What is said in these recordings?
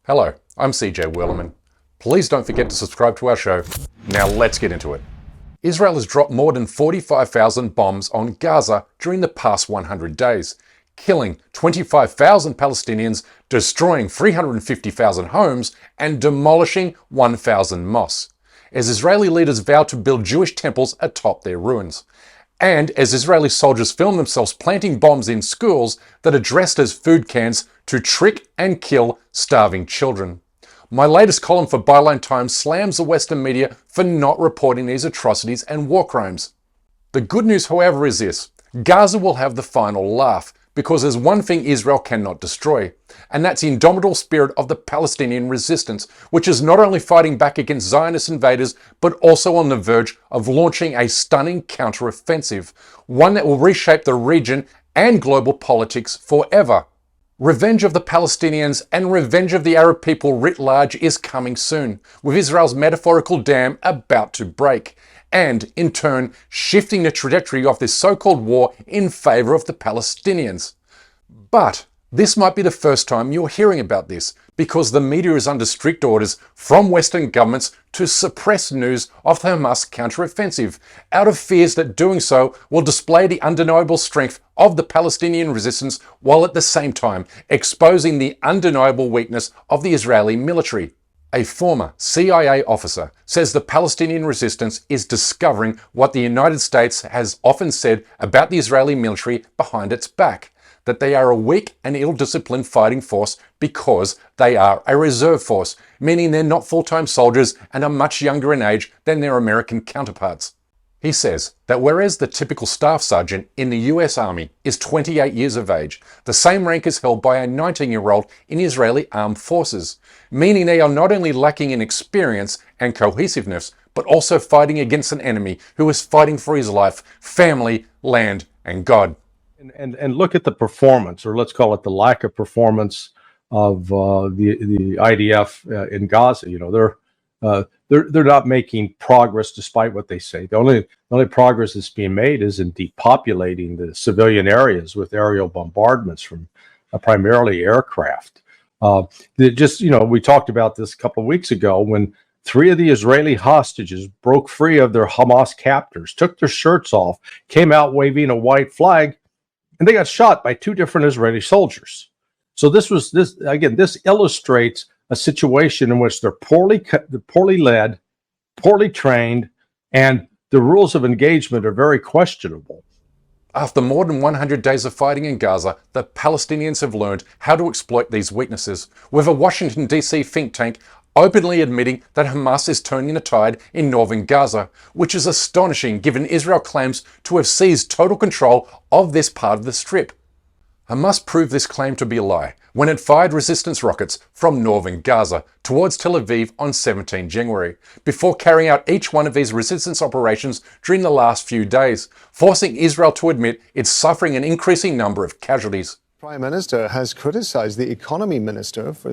Hello, I'm CJ Werleman. Please don't forget to subscribe to our show. Now let's get into it. Israel has dropped more than 45,000 bombs on Gaza during the past 100 days, killing 25,000 Palestinians, destroying 350,000 homes, and demolishing 1,000 mosques, as Israeli leaders vow to build Jewish temples atop their ruins. And as Israeli soldiers film themselves planting bombs in schools that are dressed as food cans to trick and kill starving children. My latest column for Byline Times slams the Western media for not reporting these atrocities and war crimes. The good news, however, is this: Gaza will have the final laugh, because there's one thing Israel cannot destroy, and that's the indomitable spirit of the Palestinian resistance, which is not only fighting back against Zionist invaders, but also on the verge of launching a stunning counteroffensive, one that will reshape the region and global politics forever. Revenge of the Palestinians and revenge of the Arab people writ large is coming soon, with Israel's metaphorical dam about to break, and in turn shifting the trajectory of this so-called war in favour of the Palestinians. But this might be the first time you're hearing about this, because the media is under strict orders from Western governments to suppress news of the Hamas counteroffensive, out of fears that doing so will display the undeniable strength of the Palestinian resistance, while at the same time exposing the undeniable weakness of the Israeli military. A former CIA officer says the Palestinian resistance is discovering what the United States has often said about the Israeli military behind its back, that they are a weak and ill-disciplined fighting force because they are a reserve force, meaning they're not full-time soldiers and are much younger in age than their American counterparts. He says that whereas the typical staff sergeant in the US Army is 28 years of age, the same rank is held by a 19-year-old in Israeli armed forces, meaning they are not only lacking in experience and cohesiveness, but also fighting against an enemy who is fighting for his life, family, land, and God. And look at the performance, or let's call it the lack of performance of the IDF in Gaza. You know, they're not making progress despite what they say. The only progress that's being made is in depopulating the civilian areas with aerial bombardments from primarily aircraft. We talked about this a couple of weeks ago when 3 of the Israeli hostages broke free of their Hamas captors, took their shirts off, came out waving a white flag, and they got shot by 2 different Israeli soldiers. So this illustrates a situation in which they're poorly led, poorly trained, and the rules of engagement are very questionable. After more than 100 days of fighting in Gaza, the Palestinians have learned how to exploit these weaknesses, with a Washington DC think tank openly admitting that Hamas is turning the tide in northern Gaza, which is astonishing given Israel claims to have seized total control of this part of the strip. Hamas proved this claim to be a lie when it fired resistance rockets from northern Gaza towards Tel Aviv on 17 January, before carrying out each one of these resistance operations during the last few days, forcing Israel to admit it's suffering an increasing number of casualties. Prime Minister has criticized the economy minister for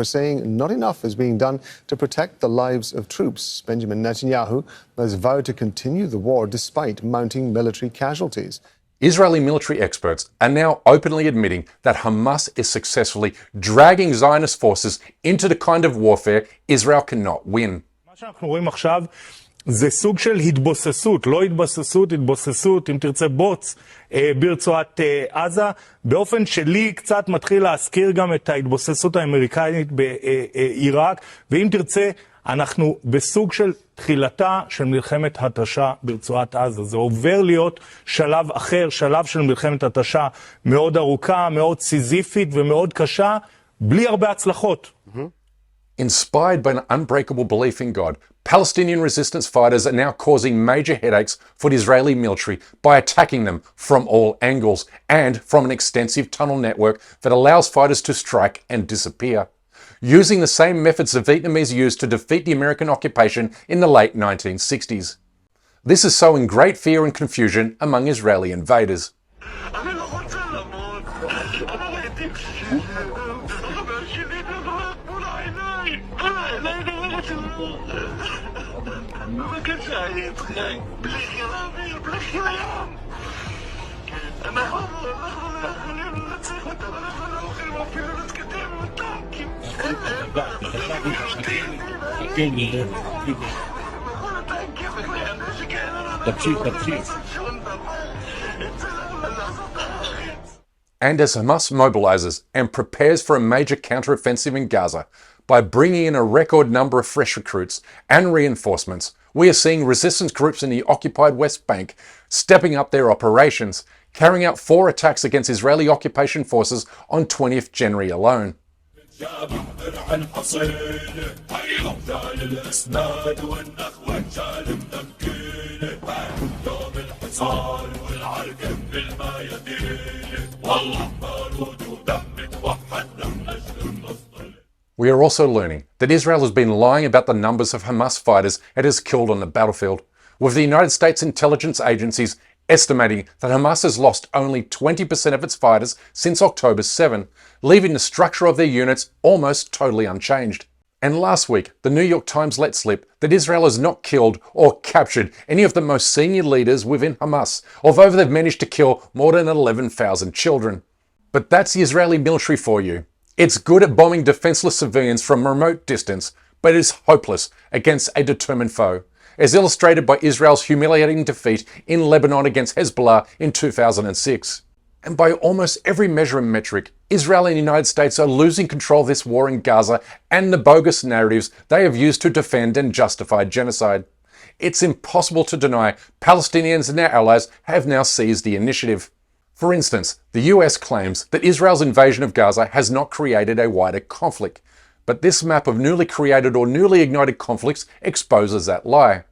saying not enough is being done to protect the lives of troops. Benjamin Netanyahu has vowed to continue the war despite mounting military casualties. Israeli military experts are now openly admitting that Hamas is successfully dragging Zionist forces into the kind of warfare Israel cannot win. זה סוג של התבוססות, לא התבססות, התבוססות, אם תרצה בוץ, ברצועת עזה, באופן שלי קצת מתחיל להזכיר גם את ההתבוססות האמריקנית בעיראק, ואם תרצה, אנחנו בסוג של תחילתה של מלחמת התשה ברצועת עזה. זה עובר להיות שלב אחר, שלב של מלחמת התשה מאוד ארוכה, מאוד סיזיפית ומאוד קשה, בלי הרבה הצלחות. Inspired by an unbreakable belief in God, Palestinian resistance fighters are now causing major headaches for the Israeli military by attacking them from all angles and from an extensive tunnel network that allows fighters to strike and disappear, using the same methods the Vietnamese used to defeat the American occupation in the late 1960s. This is sowing great fear and confusion among Israeli invaders. And as Hamas mobilizes and prepares for a major counteroffensive in Gaza by bringing in a record number of fresh recruits and reinforcements, we are seeing resistance groups in the occupied West Bank stepping up their operations, carrying out 4 attacks against Israeli occupation forces on 20th January alone. We are also learning that Israel has been lying about the numbers of Hamas fighters it has killed on the battlefield, with the United States intelligence agencies estimating that Hamas has lost only 20% of its fighters since October 7, leaving the structure of their units almost totally unchanged. And last week, the New York Times let slip that Israel has not killed or captured any of the most senior leaders within Hamas, although they've managed to kill more than 11,000 children. But that's the Israeli military for you. It's good at bombing defenseless civilians from a remote distance, but it is hopeless against a determined foe, as illustrated by Israel's humiliating defeat in Lebanon against Hezbollah in 2006. And by almost every measure and metric, Israel and the United States are losing control of this war in Gaza and the bogus narratives they have used to defend and justify genocide. It's impossible to deny Palestinians and their allies have now seized the initiative. For instance, the US claims that Israel's invasion of Gaza has not created a wider conflict, but this map of newly created or newly ignited conflicts exposes that lie.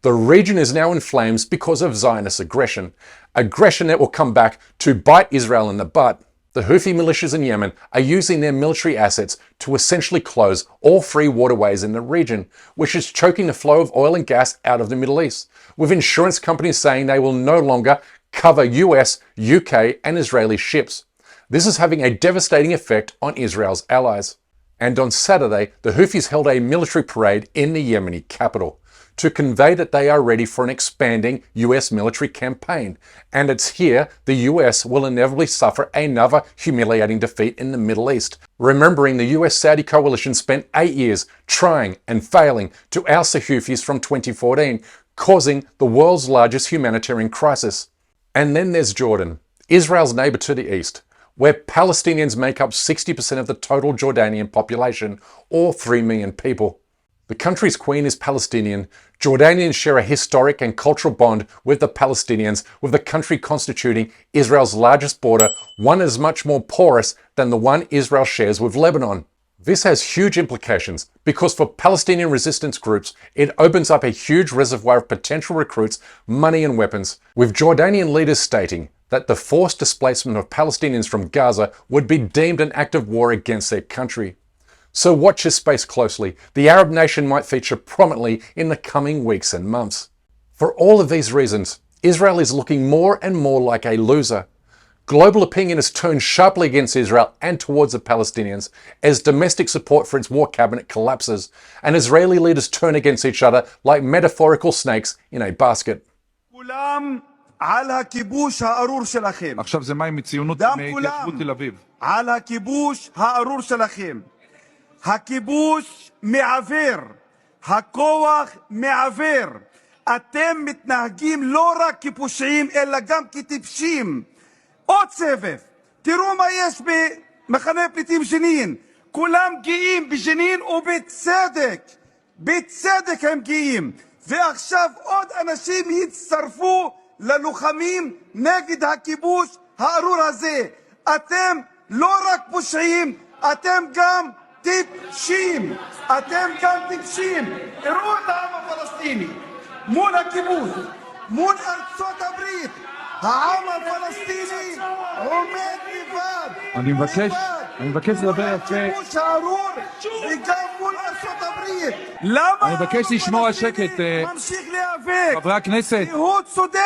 The region is now in flames because of Zionist aggression that will come back to bite Israel in the butt. The Houthi militias in Yemen are using their military assets to essentially close all free waterways in the region, which is choking the flow of oil and gas out of the Middle East, with insurance companies saying they will no longer cover US, UK and Israeli ships. This is having a devastating effect on Israel's allies. And on Saturday, the Houthis held a military parade in the Yemeni capital to convey that they are ready for an expanding US military campaign. And it's here the US will inevitably suffer another humiliating defeat in the Middle East. Remembering the US-Saudi coalition spent 8 years trying and failing to oust the Houthis from 2014, causing the world's largest humanitarian crisis. And then there's Jordan, Israel's neighbor to the east, where Palestinians make up 60% of the total Jordanian population, or 3 million people. The country's queen is Palestinian. Jordanians share a historic and cultural bond with the Palestinians, with the country constituting Israel's largest border, one as much more porous than the one Israel shares with Lebanon. This has huge implications because for Palestinian resistance groups, it opens up a huge reservoir of potential recruits, money and weapons, with Jordanian leaders stating that the forced displacement of Palestinians from Gaza would be deemed an act of war against their country. So watch this space closely. The Arab nation might feature prominently in the coming weeks and months. For all of these reasons, Israel is looking more and more like a loser. Global opinion has turned sharply against Israel and towards the Palestinians as domestic support for its war cabinet collapses and Israeli leaders turn against each other like metaphorical snakes in a basket. על הכיבוש הארור שלכם. עכשיו זה מים מציונות מהתיישבות תל אביב. על הכיבוש הארור שלכם. הכיבוש מעוור, הכוח מעוור. אתם מתנהגים לא רק כפושעים אלא גם כטיפשים. עוד סבב. תראו מה יש במחנה פליטים ג'נין. כולם גאים בג'נין ובצדק. בצדק הם גאים. ועכשיו עוד אנשים יצטרפו ללוחמים נגד הכיבוש הארור הזה. אתם לא רק פושעים, אתם גם טיפשים. אתם גם טיפשים. תראו את העם הפלסטיני מול הכיבוש, מול ארצות הברית. העם הפלסטיני עומד לבד. אני מבקש לדבר יפה. הכיבוש הארור וגם מול ארצות הברית. למה אני מבקש לשמור על שקט, ממשיך להיאבק? חברי הכנסת. כי הוא צודק,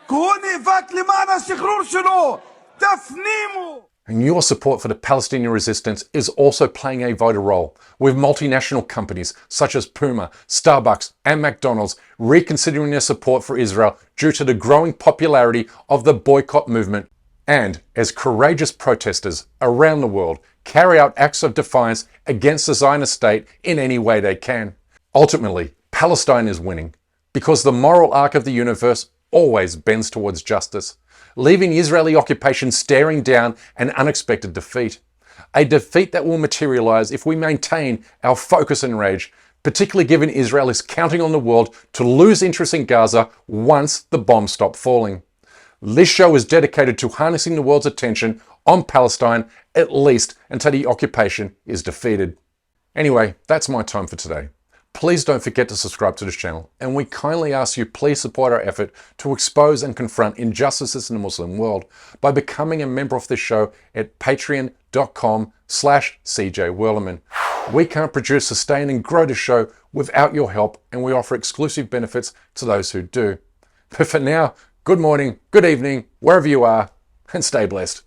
כי הוא נאבק למען השחרור שלו. תפנימו. And your support for the Palestinian resistance is also playing a vital role, with multinational companies such as Puma, Starbucks, and McDonald's reconsidering their support for Israel due to the growing popularity of the boycott movement, and as courageous protesters around the world carry out acts of defiance against the Zionist state in any way they can. Ultimately, Palestine is winning, because the moral arc of the universe always bends towards justice, leaving Israeli occupation staring down an unexpected defeat. A defeat that will materialize if we maintain our focus and rage, particularly given Israel is counting on the world to lose interest in Gaza once the bombs stop falling. This show is dedicated to harnessing the world's attention on Palestine, at least until the occupation is defeated. Anyway, that's my time for today. Please don't forget to subscribe to this channel, and we kindly ask you please support our effort to expose and confront injustices in the Muslim world by becoming a member of this show at patreon.com/CJWerleman. We can't produce, sustain and grow the show without your help, and we offer exclusive benefits to those who do. But for now, good morning, good evening, wherever you are, and stay blessed.